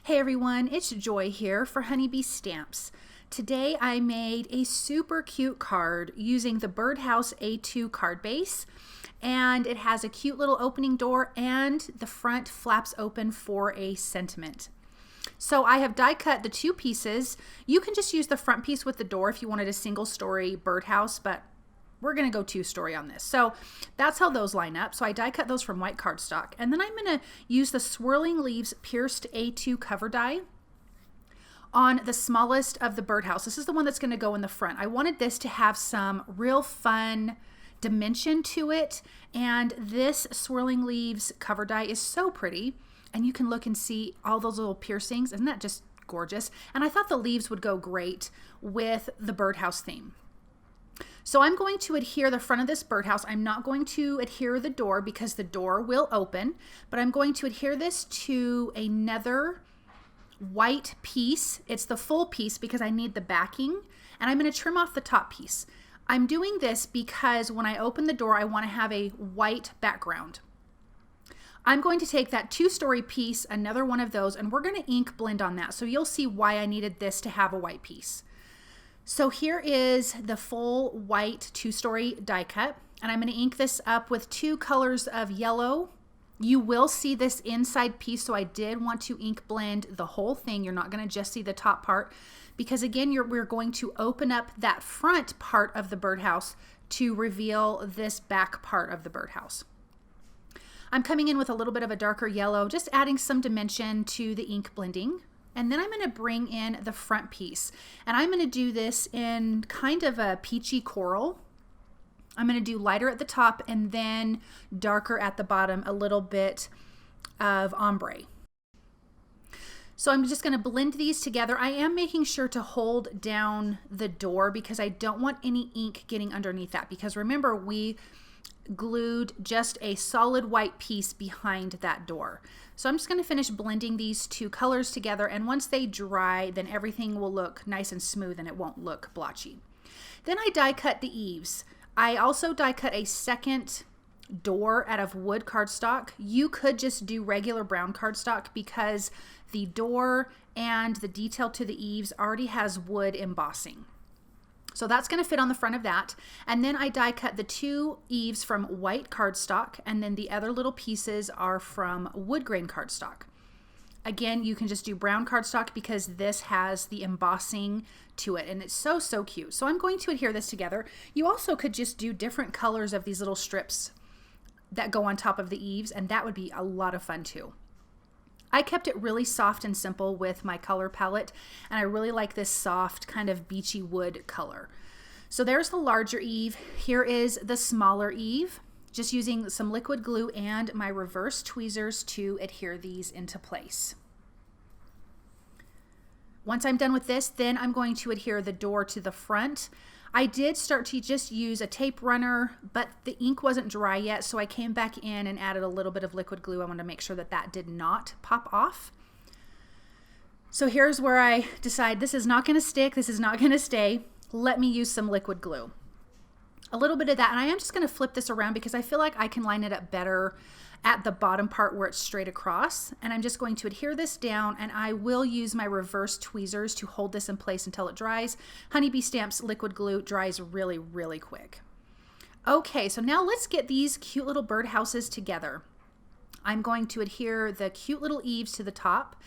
Hey everyone, it's Joy here for HoneyBee Stamps. Today I made a super cute card using the Birdhouse A2 card base, and it has a cute little opening door and the front flaps open for a sentiment. So I have die cut the two pieces. You can just use the front piece with the door if you wanted a single story birdhouse, but we're going to go two story on this. So that's how those line up. So I die cut those from white cardstock, and then I'm going to use the Swirling Leaves Pierced A2 cover die on the smallest of the birdhouse. This is the one that's going to go in the front. I wanted this to have some real fun dimension to it, and this Swirling Leaves cover die is so pretty, and you can look and see all those little piercings. Isn't that just gorgeous? And I thought the leaves would go great with the birdhouse theme. So I'm going to adhere the front of this birdhouse. I'm not going to adhere the door because the door will open, but I'm going to adhere this to another white piece. It's the full piece because I need the backing, and I'm going to trim off the top piece. I'm doing this because when I open the door, I want to have a white background. I'm going to take that two-story piece, another one of those, and we're going to ink blend on that. So you'll see why I needed this to have a white piece. So here is the full white two-story die cut, and I'm going to ink this up with two colors of yellow. You will see this inside piece, so I did want to ink blend the whole thing. You're not going to just see the top part because, again, we're going to open up that front part of the birdhouse to reveal this back part of the birdhouse. I'm coming in with a little bit of a darker yellow, just adding some dimension to the ink blending. And then I'm going to bring in the front piece, and I'm going to do this in kind of a peachy coral. I'm going to do lighter at the top and then darker at the bottom, a little bit of ombre. So I'm just going to blend these together. I am making sure to hold down the door because I don't want any ink getting underneath that, because remember, we glued just a solid white piece behind that door. So I'm just going to finish blending these two colors together, and once they dry, then everything will look nice and smooth and it won't look blotchy. Then I die cut the eaves. I also die cut a second door out of wood cardstock. You could just do regular brown cardstock because the door and the detail to the eaves already has wood embossing. So that's going to fit on the front of that. And then I die cut the two eaves from white cardstock, and then the other little pieces are from wood grain cardstock. Again, you can just do brown cardstock because this has the embossing to it, and it's so, so cute. So I'm going to adhere this together. You also could just do different colors of these little strips that go on top of the eaves, and that would be a lot of fun too. I kept it really soft and simple with my color palette, and I really like this soft kind of beachy wood color. So there's the larger eave. Here is the smaller eave, just using some liquid glue and my reverse tweezers to adhere these into place. Once I'm done with this, then I'm going to adhere the door to the front. I did start to just use a tape runner, but the ink wasn't dry yet, so I came back in and added a little bit of liquid glue. I wanted to make sure that that did not pop off. So here's where I decide this is not going to stick, this is not going to stay. Let me use some liquid glue. A little bit of that, and I am just going to flip this around because I feel like I can line it up better at the bottom part where it's straight across, and I'm just going to adhere this down, and I will use my reverse tweezers to hold this in place until it dries. HoneyBee Stamps liquid glue dries really, really quick. Okay, so now let's get these cute little birdhouses together. I'm going to adhere the cute little eaves to the top.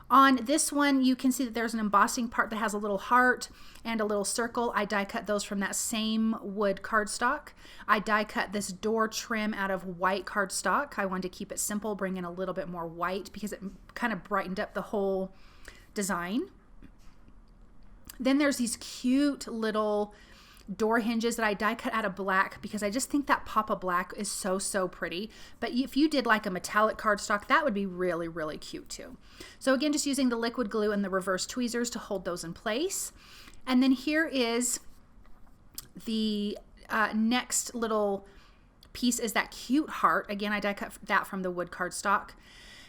On this one, you can see that there's an embossing part that has a little heart and a little circle. I die cut those from that same wood cardstock. I die cut this door trim out of white cardstock. I wanted to keep it simple, bring in a little bit more white because it kind of brightened up the whole design. Then there's these cute little door hinges that I die cut out of black because I just think that pop of black is so, so pretty. But if you did like a metallic cardstock, that would be really, really cute too. So again, just using the liquid glue and the reverse tweezers to hold those in place. And then here is the next little piece is that cute heart. Again, I die cut that from the wood cardstock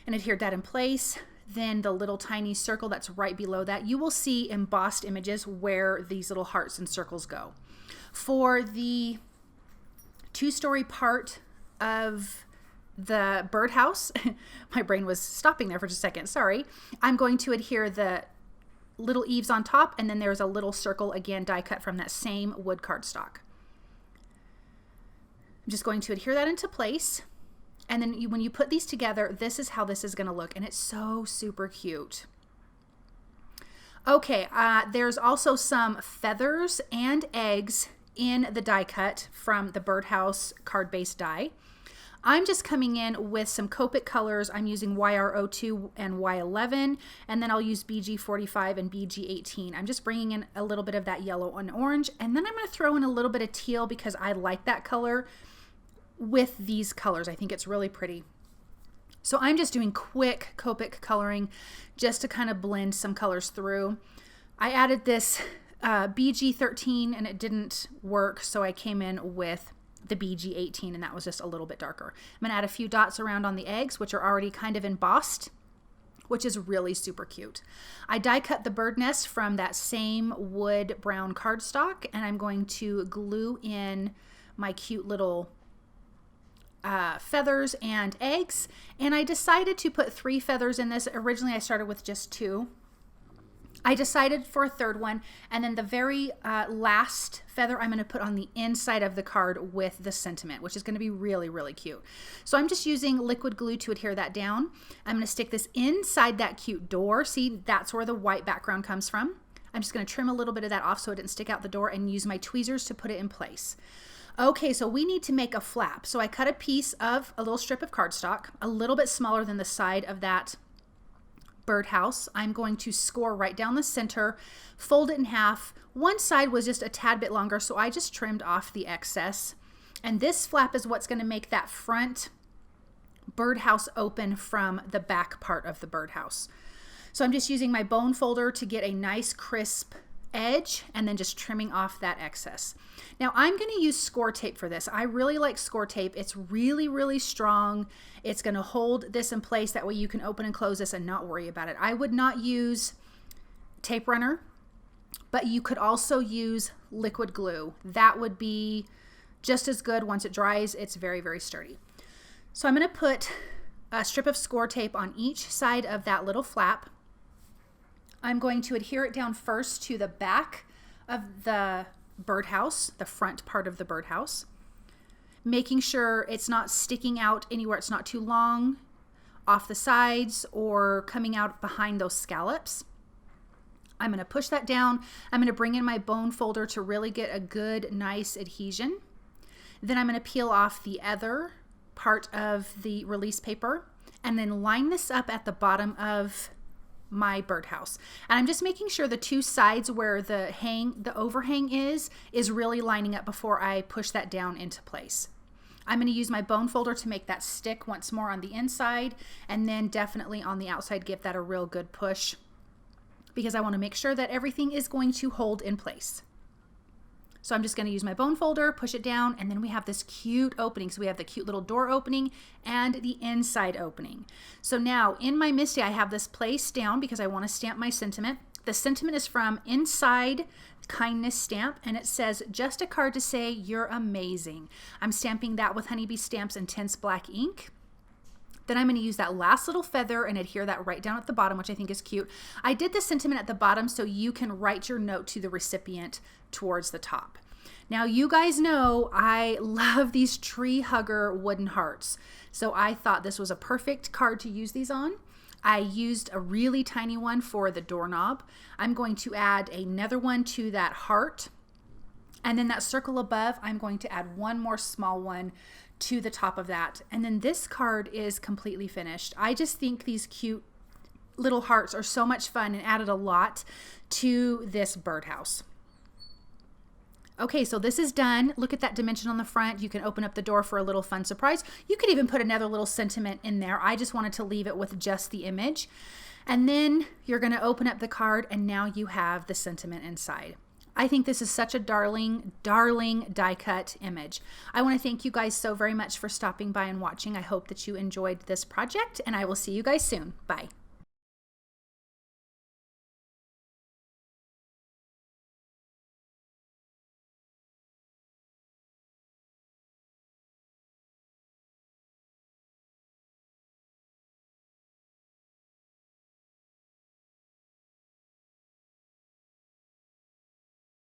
and adhered that in place. Then the little tiny circle that's right below that, you will see embossed images where these little hearts and circles go. For the two-story part of the birdhouse, my brain was stopping there for just a second, sorry. I'm going to adhere the little eaves on top, and then there's a little circle, again, die cut from that same wood cardstock. I'm just going to adhere that into place. And then when you put these together, this is how this is going to look, and it's so super cute. Okay, there's also some feathers and eggs in the die cut from the Birdhouse card base die. I'm just coming in with some Copic colors. I'm using YR02 and Y11, and then I'll use BG45 and BG18. I'm just bringing in a little bit of that yellow and orange, and then I'm going to throw in a little bit of teal because I like that color with these colors. I think it's really pretty. So I'm just doing quick Copic coloring just to kind of blend some colors through. I added this BG13 and it didn't work, so I came in with the BG18 and that was just a little bit darker. I'm going to add a few dots around on the eggs, which are already kind of embossed, which is really super cute. I die cut the bird nest from that same wood brown cardstock, and I'm going to glue in my cute little feathers and eggs, and I decided to put 3 feathers in this. Originally I started with just 2. I decided for a third one, and then the very last feather I'm going to put on the inside of the card with the sentiment, which is going to be really, really cute. So I'm just using liquid glue to adhere that down. I'm going to stick this inside that cute door. See, that's where the white background comes from. I'm just going to trim a little bit of that off so it didn't stick out the door, and use my tweezers to put it in place. Okay, so we need to make a flap. So I cut a piece of a little strip of cardstock, a little bit smaller than the side of that birdhouse. I'm going to score right down the center, fold it in half. One side was just a tad bit longer, so I just trimmed off the excess. And this flap is what's going to make that front birdhouse open from the back part of the birdhouse. So I'm just using my bone folder to get a nice crisp edge, and then just trimming off that excess. Now I'm going to use Scor-Tape for this. I really like Scor-Tape. It's really, really strong. It's going to hold this in place. That way you can open and close this and not worry about it. I would not use tape runner, but you could also use liquid glue. That would be just as good. Once it dries, it's very, very sturdy. So I'm going to put a strip of Scor-Tape on each side of that little flap. I'm going to adhere it down first to the back of the birdhouse, the front part of the birdhouse, making sure it's not sticking out anywhere. It's not too long off the sides or coming out behind those scallops. I'm going to push that down. I'm going to bring in my bone folder to really get a good, nice adhesion. Then I'm going to peel off the other part of the release paper and then line this up at the bottom of my birdhouse. And I'm just making sure the 2 sides where the overhang is really lining up before I push that down into place. I'm going to use my bone folder to make that stick once more on the inside, and then definitely on the outside give that a real good push, because I want to make sure that everything is going to hold in place. So I'm just going to use my bone folder, push it down, and then we have this cute opening. So we have the cute little door opening and the inside opening. So now in my MISTI, I have this placed down because I want to stamp my sentiment. The sentiment is from Inside Kindness Stamp, and it says, "Just a card to say you're amazing." I'm stamping that with HoneyBee Stamps Intense Black ink. Then I'm going to use that last little feather and adhere that right down at the bottom, which I think is cute. I did the sentiment at the bottom so you can write your note to the recipient towards the top. Now you guys know I love these tree hugger wooden hearts, so I thought this was a perfect card to use these on. I used a really tiny one for the doorknob. I'm going to add another one to that heart, and then that circle above, I'm going to add one more small one to the top of that. And then this card is completely finished. I just think these cute little hearts are so much fun and added a lot to this birdhouse. Okay, so this is done. Look at that dimension on the front. You can open up the door for a little fun surprise. You could even put another little sentiment in there. I just wanted to leave it with just the image. And then you're going to open up the card, and now you have the sentiment inside. I think this is such a darling, darling die cut image. I want to thank you guys so very much for stopping by and watching. I hope that you enjoyed this project, and I will see you guys soon. Bye.